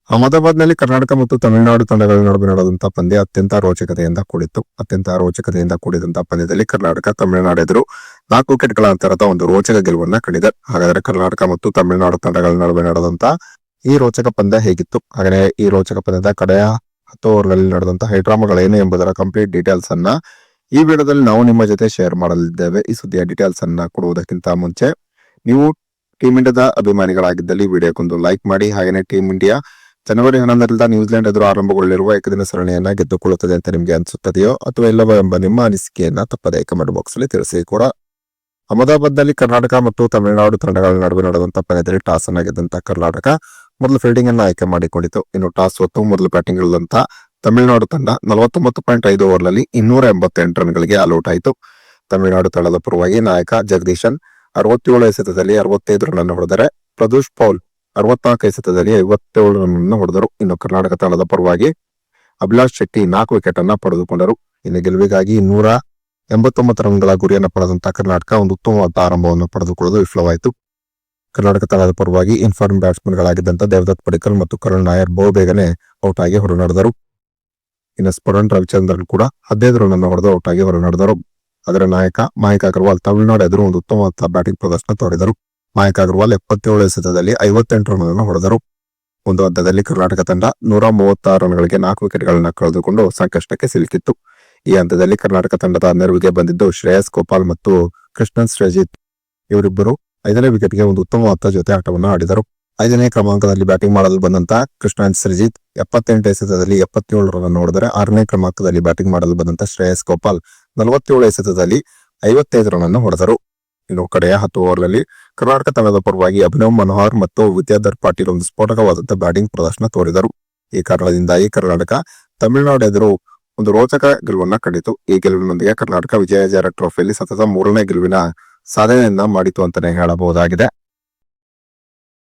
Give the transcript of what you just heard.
ಅಹಮದಾಬಾದ್ನಲ್ಲಿ ಕರ್ನಾಟಕ ಮತ್ತು ತಮಿಳುನಾಡು ತಂಡಗಳ ನಡುವೆ ನಡೆದಂತಹ ಪಂದ್ಯ ಅತ್ಯಂತ ರೋಚಕತೆಯಿಂದ ಕೂಡಿದಂತಹ ಪಂದ್ಯದಲ್ಲಿ ಕರ್ನಾಟಕ ತಮಿಳುನಾಡು ಎದುರು 4 ವಿಕೆಟ್ಗಳ ಅಂತರದ ಒಂದು ರೋಚಕ ಗೆಲುವನ್ನ ಕಂಡಿದೆ. ಹಾಗಾದ್ರೆ ಕರ್ನಾಟಕ ಮತ್ತು ತಮಿಳುನಾಡು ತಂಡಗಳ ನಡುವೆ ನಡೆದಂತಹ ಈ ರೋಚಕ ಪಂದ್ಯ ಹೇಗಿತ್ತು, ಹಾಗೆ ಈ ರೋಚಕ ಪಂದ್ಯದ ಕಡೆಯ 10 ಓವರ್ಗಳಲ್ಲಿ ನಡೆದಂತಹ ಹೈಡ್ರಾಮಾಗಳೇನು ಎಂಬುದರ ಕಂಪ್ಲೀಟ್ ಡೀಟೇಲ್ಸ್ ಅನ್ನ ಈ ವಿಡಿಯೋದಲ್ಲಿ ನಾವು ನಿಮ್ಮ ಜೊತೆ ಶೇರ್ ಮಾಡಲಿದ್ದೇವೆ. ಈ ಸುದ್ದಿಯ ಡೀಟೇಲ್ಸ್ ಅನ್ನ ಕೊಡುವುದಕ್ಕಿಂತ ಮುಂಚೆ ನೀವು ಟೀಮ್ ಇಂಡಿಯಾದ ಅಭಿಮಾನಿಗಳಾಗಿದ್ದಲ್ಲಿ ವಿಡಿಯೋಕ್ಕೊಂದು ಲೈಕ್ ಮಾಡಿ. ಹಾಗೆಯೇ ಟೀಮ್ ಇಂಡಿಯಾ ಜನವರಿ 11ರಿಂದ ನ್ಯೂಜಿಲೆಂಡ್ ಎದುರು ಆರಂಭಗೊಳ್ಳಿರುವ ಏಕದಿನ ಸರಣಿಯನ್ನ ಗೆದ್ದುಕೊಳ್ಳುತ್ತದೆ ಅಂತ ನಿಮ್ಗೆ ಅನ್ಸುತ್ತದೆಯೋ ಅಥವಾ ಇಲ್ಲವೋ ಎಂಬ ನಿಮ್ಮ ಅನಿಸಿಕೆಯನ್ನ ತಪ್ಪದೇ ಕಮೆಂಟ್ ಬಾಕ್ಸ್ ಅಲ್ಲಿ ತಿಳಿಸಿ. ಕೂಡ ಅಹಮದಾಬಾದ್ನಲ್ಲಿ ಕರ್ನಾಟಕ ಮತ್ತು ತಮಿಳುನಾಡು ತಂಡಗಳ ನಡುವೆ ನಡೆದಂತಹ ಪಂದ್ಯದಲ್ಲಿ ಟಾಸ್ ಅನ್ನ ಗೆದ್ದಂತಹ ಕರ್ನಾಟಕ ಮೊದಲು ಫೀಲ್ಡಿಂಗ್ ಅನ್ನ ಆಯ್ಕೆ ಮಾಡಿಕೊಂಡಿತ್ತು. ಇನ್ನು ಟಾಸ್ ಹೊತ್ತು ಮೊದಲು ಬ್ಯಾಟಿಂಗ್ ಇಳಿದಂತ ತಮಿಳುನಾಡು ತಂಡ 49.5 ಓವರ್ನಲ್ಲಿ 288 ರನ್ಗಳಿಗೆ ಆಲ್ಔಟ್ ಆಯಿತು. ತಮಿಳುನಾಡು ತಂಡದ ಪರವಾಗಿ ನಾಯಕ ಜಗದೀಶನ್ 67 ಎಸೆತದಲ್ಲಿ 65 ರನ್ ಹೊಡೆದರೆ ಪ್ರದೋಷ್ ಪೌಲ್ 64 ಎಸೆತದಲ್ಲಿ 57 ರನ್ ಹೊಡೆದರು. ಇನ್ನು ಕರ್ನಾಟಕ ತಂಡದ ಪರವಾಗಿ ಅಭಿಲಾಷ್ ಶೆಟ್ಟಿ 4 ವಿಕೆಟ್ ಅನ್ನ ಪಡೆದುಕೊಂಡರು. ಇನ್ನು ಗೆಲುವಿಗಾಗಿ 289 ರನ್ಗಳ ಗುರಿಯನ್ನು ಪಡೆದಂತಹ ಕರ್ನಾಟಕ ಒಂದು ಉತ್ತಮವಾದ ಆರಂಭವನ್ನು ಪಡೆದುಕೊಳ್ಳಲು ವಿಫಲವಾಯಿತು. ಕರ್ನಾಟಕ ತಂಡದ ಪರವಾಗಿ ಇನ್ಫಾರ್ಮ್ ಬ್ಯಾಟ್ಸ್ಮನ್ ಗಳಾಗಿದ್ದಂತ ದೇವದತ್ ಪಡಿಕ್ಕಲ್ ಮತ್ತು ಕರುಣ್ ನಾಯರ್ ಬಹುಬೇಗನೆ ಔಟ್ ಆಗಿ ಹೊರನಡೆದರು. ಇನ್ನು ಸ್ಫುರನ್ ರವಿಚಂದ್ರನ್ ಕೂಡ 15 ರನ್ ಅನ್ನು ಹೊಡೆದು ಔಟ್ ಆಗಿ ಹೊರನಡೆದರು. ಅದರ ನಾಯಕ ಮಯಾಂಕ್ ಅಗರ್ವಾಲ್ ತಮಿಳುನಾಡು ಎದುರು ಒಂದು ಉತ್ತಮವಾದ ಬ್ಯಾಟಿಂಗ್ ಪ್ರದರ್ಶನ ತೋರಿದರು. ಮಯಾಂಕ್ ಅಗರ್ವಾಲ್ 77 ಎಸೆತದಲ್ಲಿ 58 ರನ್ ಅನ್ನು ಹೊಡೆದರು. ಒಂದು ಹಂತದಲ್ಲಿ ಕರ್ನಾಟಕ ತಂಡ 136 ರನ್ಗಳಿಗೆ 4 ವಿಕೆಟ್ಗಳನ್ನ ಕಳೆದುಕೊಂಡು ಸಂಕಷ್ಟಕ್ಕೆ ಸಿಲುಕಿತ್ತು. ಈ ಹಂತದಲ್ಲಿ ಕರ್ನಾಟಕ ತಂಡದ ನೆರವಿಗೆ ಬಂದಿದ್ದು ಶ್ರೇಯಸ್ ಗೋಪಾಲ್ ಮತ್ತು ಕೃಷ್ಣನ್ ಶ್ರೀಜಿತ್. ಇವರಿಬ್ಬರು 5ನೇ ವಿಕೆಟ್ಗೆ ಒಂದು ಉತ್ತಮವಾದ ಜೊತೆ ಆಟವನ್ನು ಆಡಿದರು. 5ನೇ ಕ್ರಮಾಂಕದಲ್ಲಿ ಬ್ಯಾಟಿಂಗ್ ಮಾಡಲು ಬಂದಂತ ಕೃಷ್ಣನ್ ಶ್ರೀಜಿತ್ 78 ಎಸೆತದಲ್ಲಿ 77 ರನ್ ಹೊಡೆದರೆ 6ನೇ ಕ್ರಮಾಂಕದಲ್ಲಿ ಬ್ಯಾಟಿಂಗ್ ಮಾಡಲು ಬಂದಂತ ಶ್ರೇಯಸ್ ಗೋಪಾಲ್ 47 ಎಸೆತದಲ್ಲಿ 55 ರನ್ ಅನ್ನು ಹೊಡೆದರು. ಇನ್ನು ಕಡೆಯ 10 ಓವರ್ಗಳಲ್ಲಿ ಕರ್ನಾಟಕ ತಂಡದ ಪರವಾಗಿ ಅಭಿನವ್ ಮನೋಹರ್ ಮತ್ತು ವಿದ್ಯಾಧರ್ ಪಾಟೀಲ್ ಒಂದು ಸ್ಫೋಟಕವಾದಂತಹ ಬ್ಯಾಟಿಂಗ್ ಪ್ರದರ್ಶನ ತೋರಿದರು. ಈ ಕಾರಣದಿಂದಾಗಿ ಕರ್ನಾಟಕ ತಮಿಳುನಾಡು ಎದುರು ಒಂದು ರೋಚಕ ಗೆಲುವನ್ನ ಕಂಡಿತು. ಈ ಗೆಲುವಿನೊಂದಿಗೆ ಕರ್ನಾಟಕ ವಿಜಯ ಹಜಾರೆ ಟ್ರೋಫಿಯಲ್ಲಿ ಸತತ 3ನೇ ಗೆಲುವಿನ ಸಾಧನೆಯನ್ನ ಮಾಡಿತು ಅಂತಾನೆ ಹೇಳಬಹುದಾಗಿದೆ.